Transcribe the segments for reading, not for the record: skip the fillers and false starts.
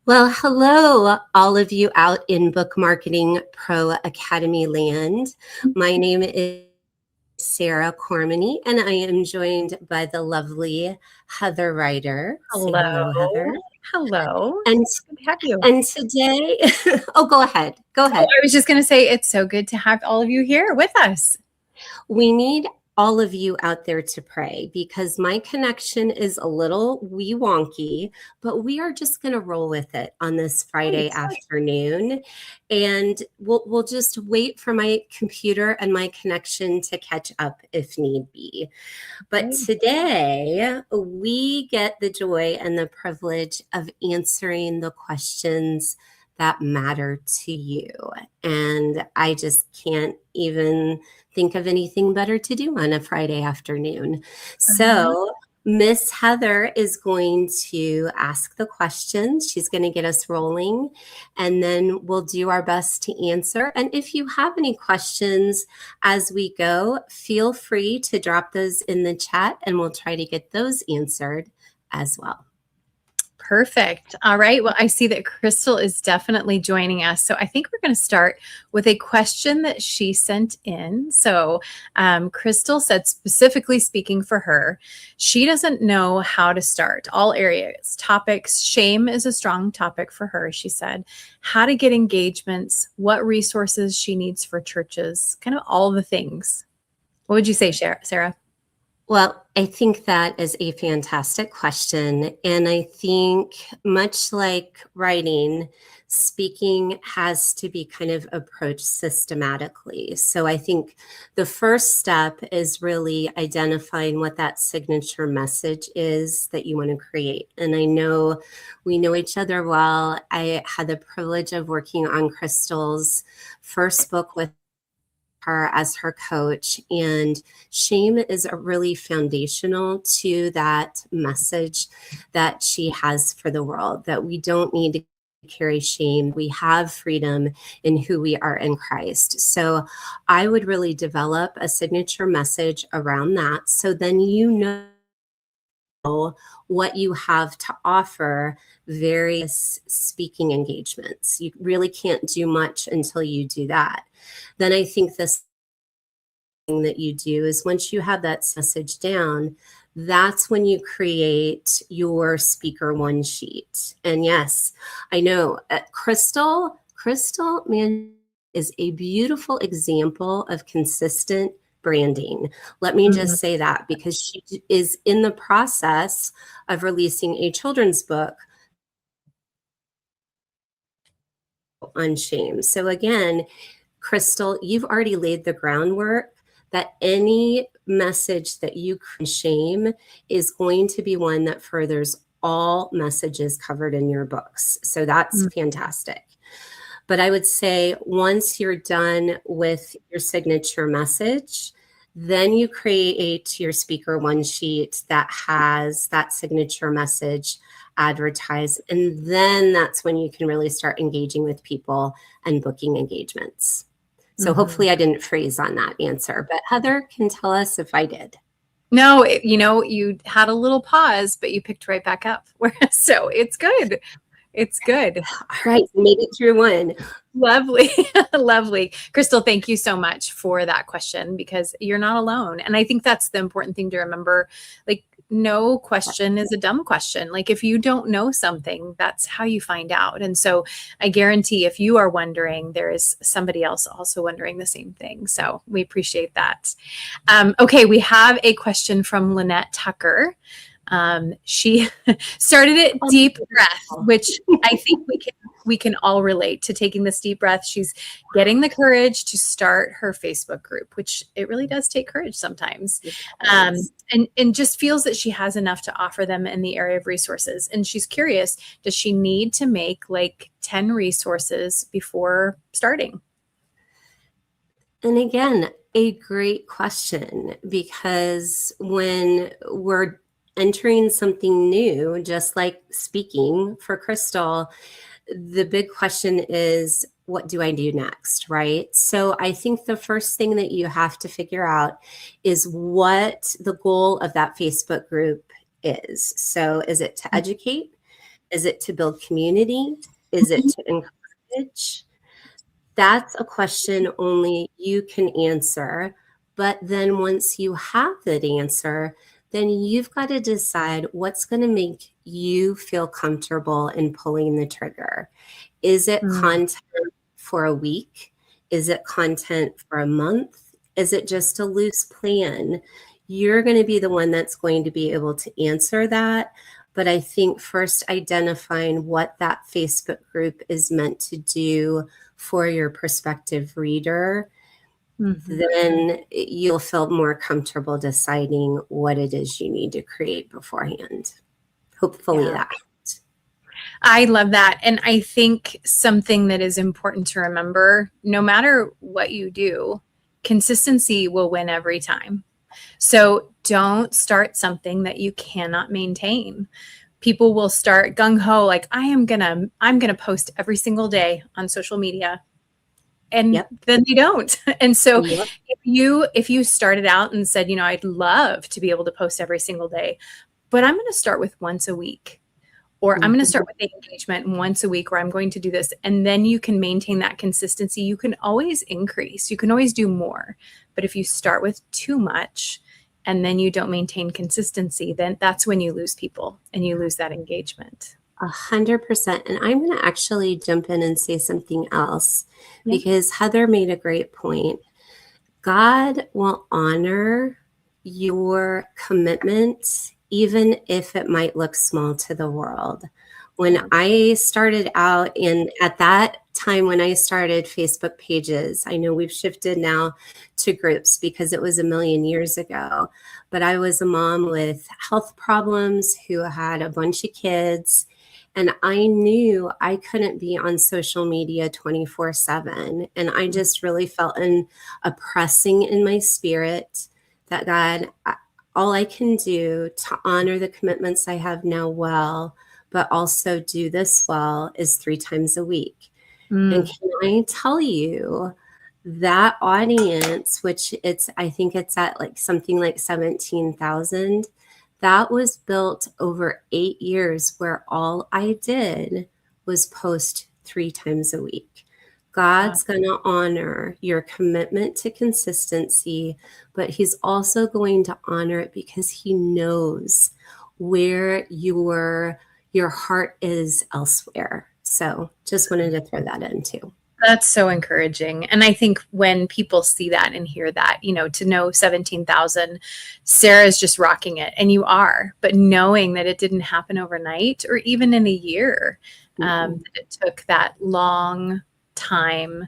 Well, hello, all of you out in Book Marketing Pro Academy land. My name is Sara Cormany, and I am joined by the lovely Heather Ryder. Say hello, Heather. Hello. And, Good to have you. and today, oh, go ahead. Go ahead. I was just going to say it's so good to have all of you here with us. We need all of you out there to pray because my connection is a little wee wonky, but we are just going to roll with it on this Friday afternoon. And we'll just wait for my computer and my connection to catch up if need be. But today we get the joy and the privilege of answering the questions that matter to you. And I just can't even think of anything better to do on a Friday afternoon. So Miss Heather is going to ask the questions. She's going to get us rolling, and then we'll do our best to answer. And if you have any questions as we go, feel free to drop those in the chat, and we'll try to get those answered as well. Perfect. All right. Well, I see that Crystal is definitely joining us. So I think we're going to start with a question that she sent in. So Crystal said, specifically speaking for her, she doesn't know how to start all areas, topics. Shame is a strong topic for her, she said. How to get engagements, what resources she needs for churches, kind of all the things. What would you say, Sara? Well, I think that is a fantastic question. And I think much like writing, speaking has to be kind of approached systematically. So I think the first step is really identifying what that signature message is that you want to create. And I know we know each other well. I had the privilege of working on Crystal's first book with her as her coach, and shame is a really foundational to that message that she has for the world, that we don't need to carry shame. We have freedom in who we are in Christ. So I would really develop a signature message around that, so then you know what you have to offer various speaking engagements. You really can't do much until you do that. Then I think this thing that you do is once you have that message down, that's when you create your speaker one sheet. And yes, I know Crystal, man, is a beautiful example of consistent branding. Let me just say that, because she is in the process of releasing a children's book on shame. So again, Crystal, you've already laid the groundwork that any message that you create shame is going to be one that furthers all messages covered in your books. So that's fantastic. But I would say once you're done with your signature message, then you create your speaker one sheet that has that signature message advertised. And then that's when you can really start engaging with people and booking engagements. So hopefully I didn't freeze on that answer, but Heather can tell us if I did. No, you had a little pause, but you picked right back up. So it's good. It's good. All right, made it through one. Lovely. Lovely. Crystal, thank you so much for that question, because you're not alone. And I think that's the important thing to remember. Like, no question is a dumb question. Like, if you don't know something, that's how you find out. And so I guarantee if you are wondering, there is somebody else also wondering the same thing. So we appreciate that. Okay, we have a question from Lynette Tucker. She started it deep breath, which I think we can all relate to, taking this deep breath. She's getting the courage to start her Facebook group, which it really does take courage sometimes. And just feels that she has enough to offer them in the area of resources. And she's curious, does she need to make like 10 resources before starting? And again, a great question, because when we're entering something new, just like speaking for Crystal, the big question is, what do I do next, right? So I think the first thing that you have to figure out is what the goal of that Facebook group is. So is it to educate? Is it to build community? Is it to encourage? That's a question only you can answer. But then once you have that answer, then you've got to decide what's going to make you feel comfortable in pulling the trigger. Is it content for a week? Is it content for a month? Is it just a loose plan? You're going to be the one that's going to be able to answer that. But I think first identifying what that Facebook group is meant to do for your prospective reader, then you'll feel more comfortable deciding what it is you need to create beforehand. Hopefully that helped. I love that. And I think something that is important to remember, no matter what you do, consistency will win every time. So don't start something that you cannot maintain. People will start gung ho, like I'm gonna post every single day on social media, and then you don't. And so if you started out and said, I'd love to be able to post every single day, but I'm going to start with once a week, or I'm going to start with the engagement once a week, where I'm going to do this, and then you can maintain that consistency. You can always increase. You can always do more. But if you start with too much and then you don't maintain consistency, then that's when you lose people and you lose that engagement. 100%. And I'm going to actually jump in and say something else, because Heather made a great point. God will honor your commitment, even if it might look small to the world. When I started out at that time when I started Facebook pages, I know we've shifted now to groups because it was a million years ago, but I was a mom with health problems who had a bunch of kids. And I knew I couldn't be on social media 24/7. And I just really felt a pressing in my spirit that God, all I can do to honor the commitments I have now well, but also do this well, is 3 times a week. And can I tell you, that audience, which I think it's at like something like 17,000, that was built over 8 years, where all I did was post 3 times a week. God's going to honor your commitment to consistency, but he's also going to honor it because he knows where your heart is elsewhere. So just wanted to throw that in too. That's so encouraging. And I think when people see that and hear that, to know 17,000, Sarah's just rocking it, and you are, but knowing that it didn't happen overnight or even in a year, that it took that long time,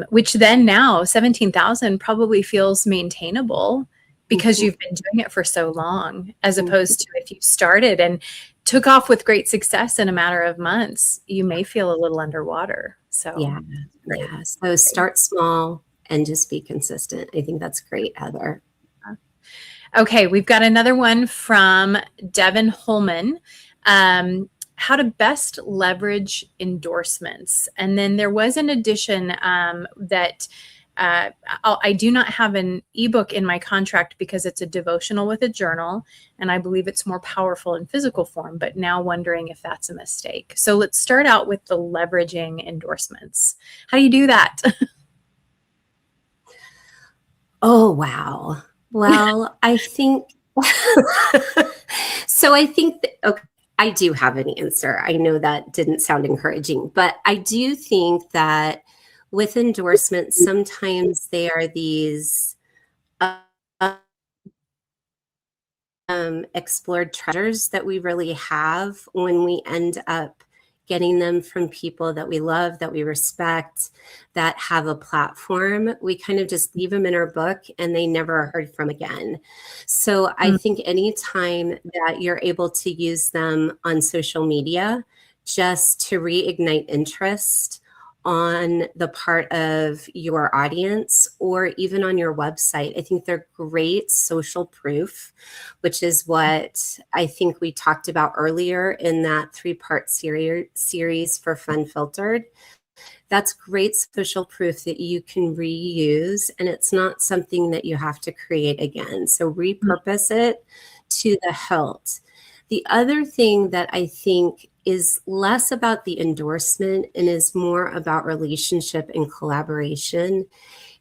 which then now 17,000 probably feels maintainable because you've been doing it for so long, as opposed to if you started and took off with great success in a matter of months, you may feel a little underwater. So So start small and just be consistent. I think that's great, Heather. Okay, we've got another one from Devin Holman. How to best leverage endorsements. And then there was an addition that I do not have an ebook in my contract because it's a devotional with a journal, and I believe it's more powerful in physical form, but now wondering if that's a mistake. So let's start out with the leveraging endorsements. How do you do that? Oh, wow. Well, I think, okay, I do have an answer. I know that didn't sound encouraging, but I do think that with endorsements, sometimes they are these explored treasures that we really have when we end up getting them from people that we love, that we respect, that have a platform. We kind of just leave them in our book and they never are heard from again. So I think anytime that you're able to use them on social media just to reignite interest on the part of your audience, or even on your website, I think they're great social proof, which is what I think we talked about earlier in that 3-part series for fUNfiltered. That's great social proof that you can reuse, and it's not something that you have to create again. So repurpose it to the hilt. The other thing that I think is less about the endorsement and is more about relationship and collaboration,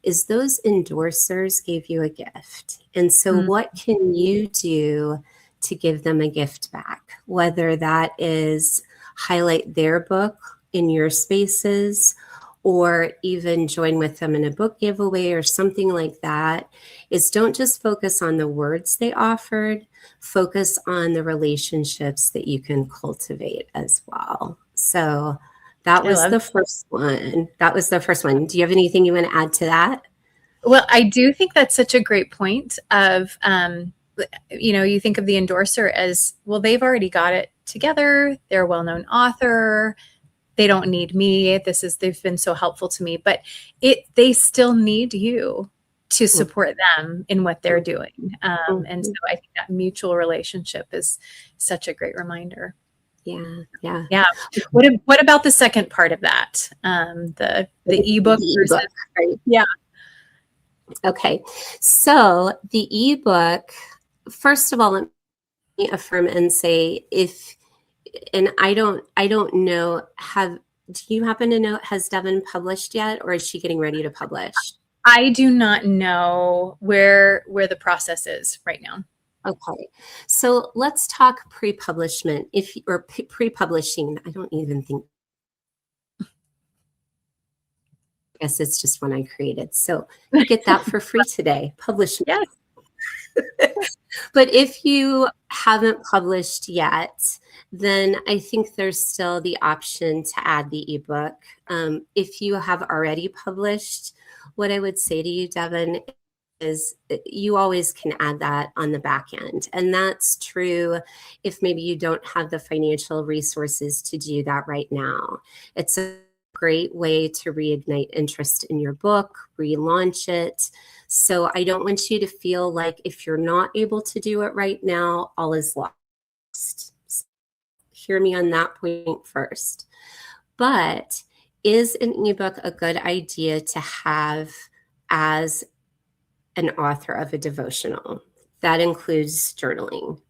is those endorsers gave you a gift. And so Mm. what can you do to give them a gift back? Whether that is highlight their book in your spaces, or even join with them in a book giveaway or something like that, is don't just focus on the words they offered, focus on the relationships that you can cultivate as well. So that I was love the first one. That was the first one. Do you have anything you want to add to that? Well, I do think that's such a great point of, you think of the endorser as, well, they've already got it together. They're a well-known author. They don't need me. They've been so helpful to me, but they still need you to support them in what they're doing. And so I think that mutual relationship is such a great reminder. Yeah. Yeah. What about the second part of that? The ebook versus, right? Yeah. Okay. So the ebook, first of all, let me affirm and say, and I don't know, do you happen to know, has Devin published yet, or is she getting ready to publish? I do not know where the process is right now. Okay. So let's talk pre-publishment, or pre-publishing. I don't even think, I guess it's just one I created. So you get that for free today, publishment. Yes. But if you haven't published yet, then I think there's still the option to add the ebook. If you have already published, what I would say to you, Devin, is you always can add that on the back end. And that's true if maybe you don't have the financial resources to do that right now. It's a great way to reignite interest in your book, relaunch it. So I don't want you to feel like if you're not able to do it right now, all is lost. Hear me on that point first. But is an ebook a good idea to have as an author of a devotional? That includes journaling.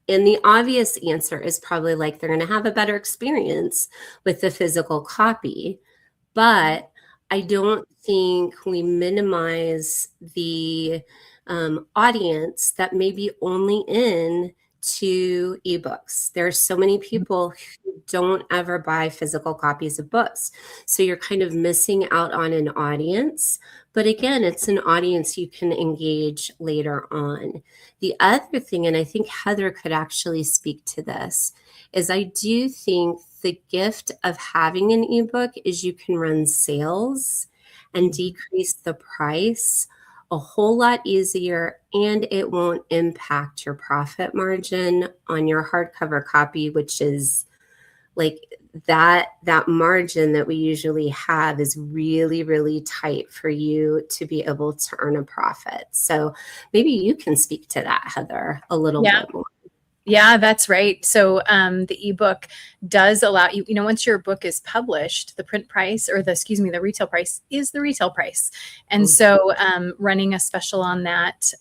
And the obvious answer is probably like they're going to have a better experience with the physical copy. But I don't think we minimize the audience that may be only in to ebooks. There are so many people who don't ever buy physical copies of books. So you're kind of missing out on an audience. But again, it's an audience you can engage later on. The other thing, and I think Heather could actually speak to this, is I do think the gift of having an ebook is you can run sales and decrease the price a whole lot easier, and it won't impact your profit margin on your hardcover copy, which is like that margin that we usually have is really, really tight for you to be able to earn a profit. So maybe you can speak to that, Heather, a little bit more. Yeah, that's right. So the ebook does allow you, once your book is published, the print price or the retail price is the retail price. And so running a special on that,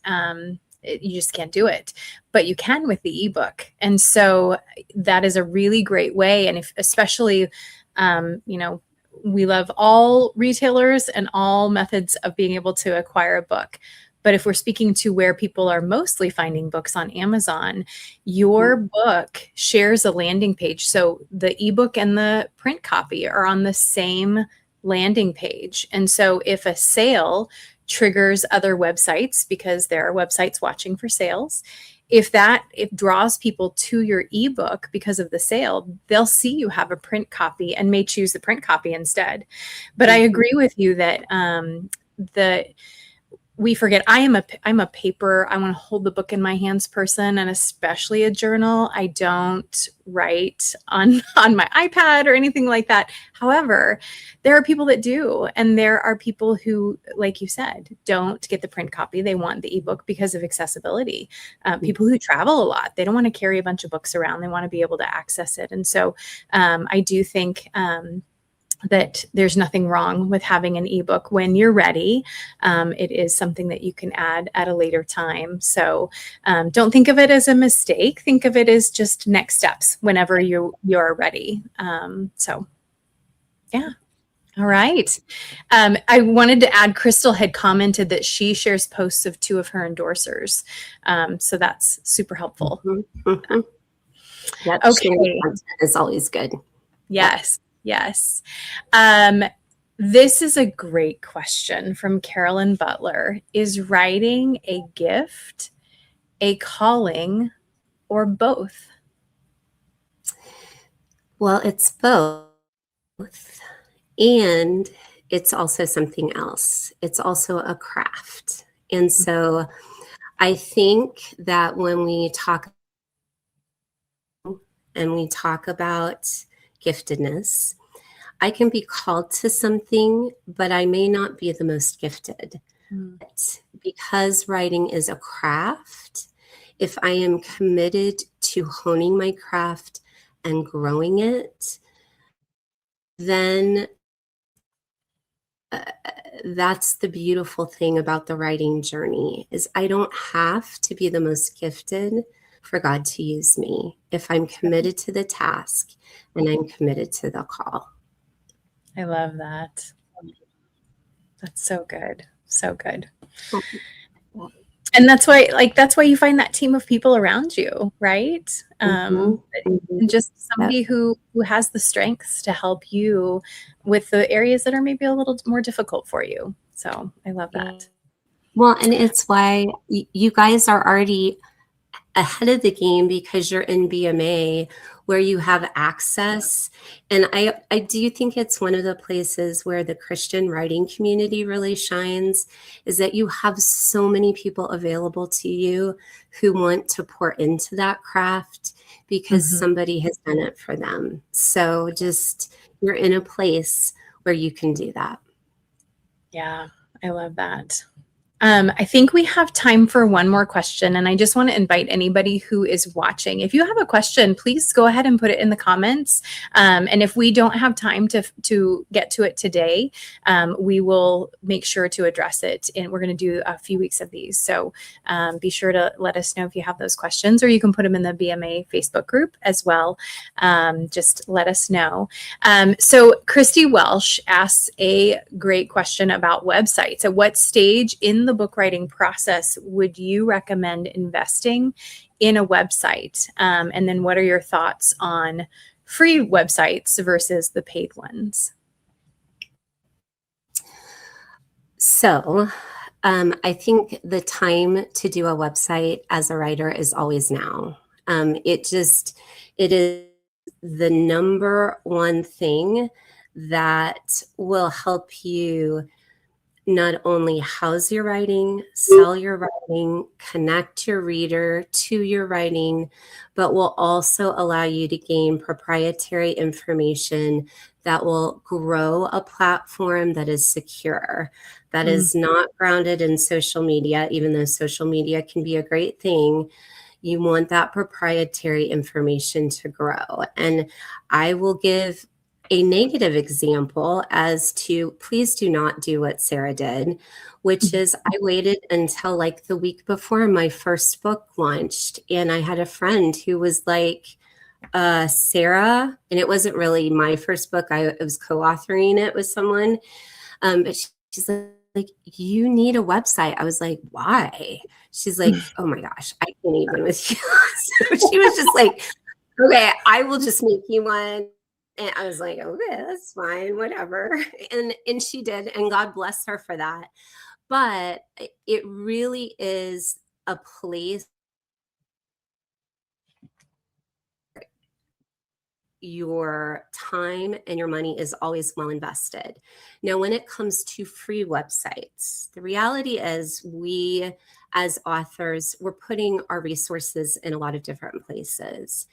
you just can't do it, but you can with the ebook. And so that is a really great way. And especially, we love all retailers and all methods of being able to acquire a book. But if we're speaking to where people are mostly finding books on Amazon, your book shares a landing page. So the ebook and the print copy are on the same landing page. And so if a sale triggers other websites, because there are websites watching for sales, if draws people to your ebook because of the sale, they'll see you have a print copy and may choose the print copy instead. But I agree with you that we forget I'm a paper, I want to hold the book in my hands person, and especially a journal. I don't write on my iPad or anything like that. However, there are people that do, and there are people who, like you said, don't get the print copy. They want the ebook because of accessibility. People who travel a lot, they don't want to carry a bunch of books around. They want to be able to access it. And so I do think that there's nothing wrong with having an ebook when you're ready. It is something that you can add at a later time. So don't think of it as a mistake. Think of it as just next steps whenever you're ready. So yeah. All right. I wanted to add, Crystal had commented that she shares posts of 2 of her endorsers. So that's super helpful. Mm-hmm. Mm-hmm. Yep, Okay. content is always good. Yes. Yes. This is a great question from Carolyn Butler. Is writing a gift, a calling, or both? Well, it's both. And it's also something else. It's also a craft. And so I think that when we talk about giftedness, I can be called to something, but I may not be the most gifted. But because writing is a craft, if I am committed to honing my craft and growing it, then that's the beautiful thing about the writing journey is I don't have to be the most gifted for God to use me if I'm committed to the task and I'm committed to the call. I love that. That's so good. So good. And that's why you find that team of people around you, right? And just somebody who has the strengths to help you with the areas that are maybe a little more difficult for you. So I love that. Well, and it's why you guys are already ahead of the game because you're in BMA where you have access. And I do think it's one of the places where the Christian writing community really shines is that you have so many people available to you who want to pour into that craft because somebody has done it for them. So just you're in a place where you can do that. Yeah, I love that. I think we have time for one more question, and I just want to invite anybody who is watching. If you have a question, please go ahead and put it in the comments. And if we don't have time to get to it today, we will make sure to address it. And we're going to do a few weeks of these. So be sure to let us know if you have those questions, or you can put them in the BMA Facebook group as well. Just let us know. So Christy Welsh asks a great question about websites. At what stage in the book writing process would you recommend investing in a website? And then what are your thoughts on free websites versus the paid ones? So I think the time to do a website as a writer is always now. It is the number one thing that will help you not only house your writing, sell your writing, connect your reader to your writing, but will also allow you to gain proprietary information that will grow a platform that is secure, that is not grounded in social media, even though social media can be a great thing. You want that proprietary information to grow. And I will give a negative example as to please do not do what Sara did, which is I waited until like the week before my first book launched. And I had a friend who was like, Sara, and it wasn't really my first book. I was co-authoring it with someone. But she's like, you need a website. I was like, why? She's like, oh my gosh, I can't even with you. So she was just like, okay, I will just make you one. And I was like, okay, that's fine, whatever. And she did, and God bless her for that. But it really is a place your time and your money is always well invested. Now, when it comes to free websites, the reality is we as authors, we're putting our resources in a lot of different places.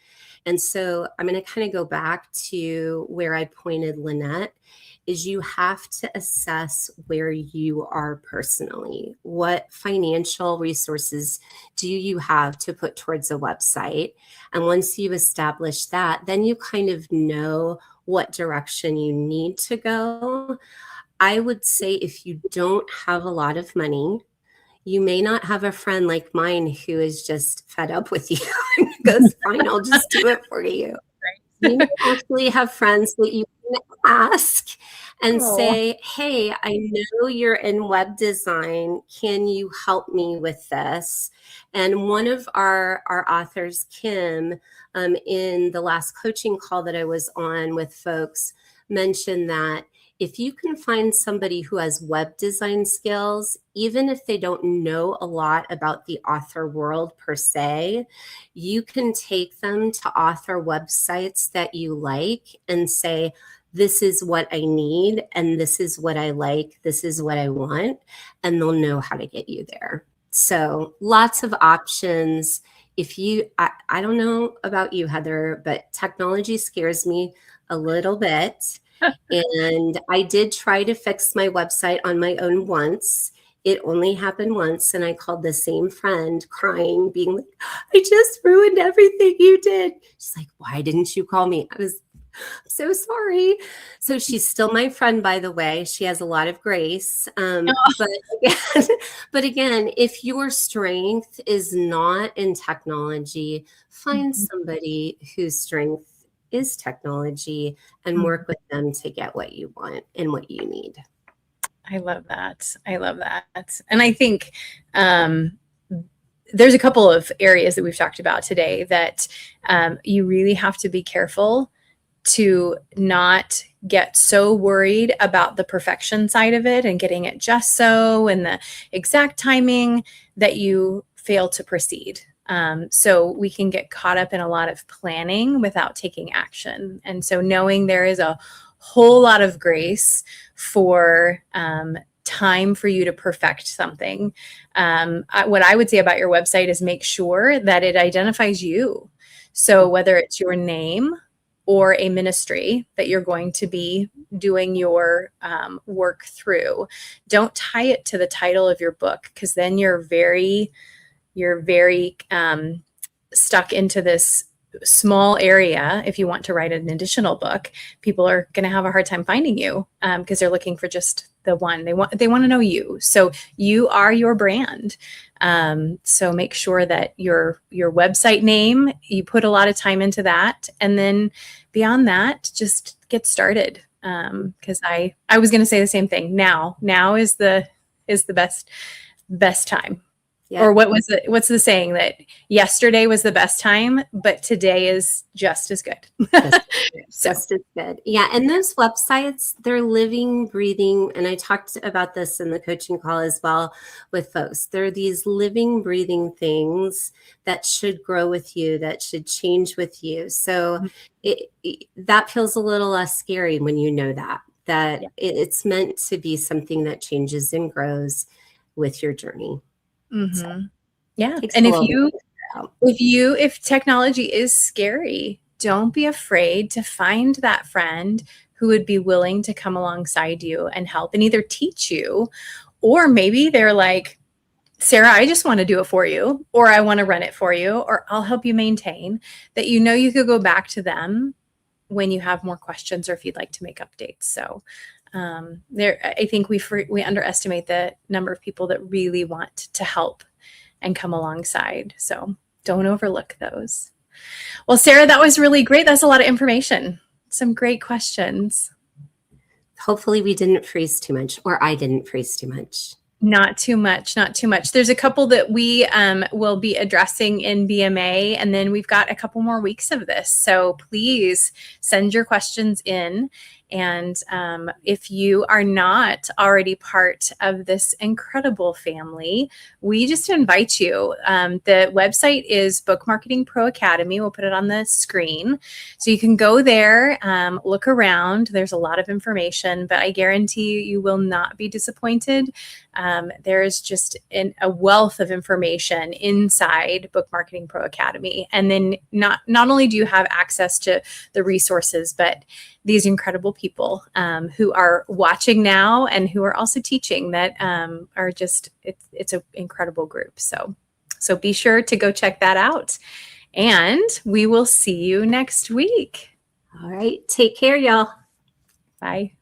And so I'm going to kind of go back to where I pointed Lynette is you have to assess where you are personally. What financial resources do you have to put towards a website? And once you establish that, then you kind of know what direction you need to go. I would say if you don't have a lot of money, you may not have a friend like mine who is just fed up with you and goes, fine, I'll just do it for you. You may actually have friends that you can ask and Oh. say, hey, I know you're in web design. Can you help me with this? And one of our authors, Kim, in the last coaching call that I was on with folks, mentioned that if you can find somebody who has web design skills, even if they don't know a lot about the author world per se, you can take them to author websites that you like and say, this is what I need, and this is what I like, this is what I want, and they'll know how to get you there. So lots of options. If you, I don't know about you, Heather, but technology scares me a little bit. And I did try to fix my website on my own once. It only happened once. And I called the same friend crying, being like, I just ruined everything you did. She's like, why didn't you call me? I was so sorry. So she's still my friend, by the way. She has a lot of grace. But again, but again, if your strength is not in technology, find somebody whose strength is technology and work with them to get what you want and what you need. I love that. I love that. And I think there's a couple of areas that we've talked about today that you really have to be careful to not get so worried about the perfection side of it and getting it just so and the exact timing that you fail to proceed. So we can get caught up in a lot of planning without taking action. And so knowing there is a whole lot of grace for time for you to perfect something. What I would say about your website is make sure that it identifies you. So whether it's your name or a ministry that you're going to be doing your work through, don't tie it to the title of your book, because then you're very stuck into this small area. If you want to write an additional book, people are going to have a hard time finding you because they're looking for just the one. They want to know you. So you are your brand. So make sure that your website name, you put a lot of time into that. And then beyond that, just get started. Because I was going to say the same thing. Now is the best time. Yeah. Or what's the saying, that yesterday was the best time, but today is just as good. Just as good. Yeah. And those websites, they're living, breathing. And I talked about this in the coaching call as well with folks. They're these living, breathing things that should grow with you, that should change with you. So that feels a little less scary when you know that it's meant to be something that changes and grows with your journey. Mm-hmm. So, yeah. And if technology is scary, don't be afraid to find that friend who would be willing to come alongside you and help and either teach you, or maybe they're like, Sarah, I just want to do it for you, or I want to run it for you, or I'll help you maintain, that you could go back to them when you have more questions or if you'd like to make updates. So I think we underestimate the number of people that really want to help and come alongside. So don't overlook those. Well, Sarah, that was really great. That's a lot of information. Some great questions. Hopefully we didn't freeze too much, or I didn't freeze too much. Not too much. There's a couple that we will be addressing in BMA, and then we've got a couple more weeks of this. So please send your questions in. And if you are not already part of this incredible family, we just invite you. The website is Book Marketing Pro Academy. We'll put it on the screen. So you can go there, look around. There's a lot of information, but I guarantee you will not be disappointed. There is just a wealth of information inside Book Marketing Pro Academy. And then not only do you have access to the resources, but these incredible people who are watching now and who are also teaching that are just, it's an incredible group. So be sure to go check that out. And we will see you next week. All right. Take care, y'all. Bye.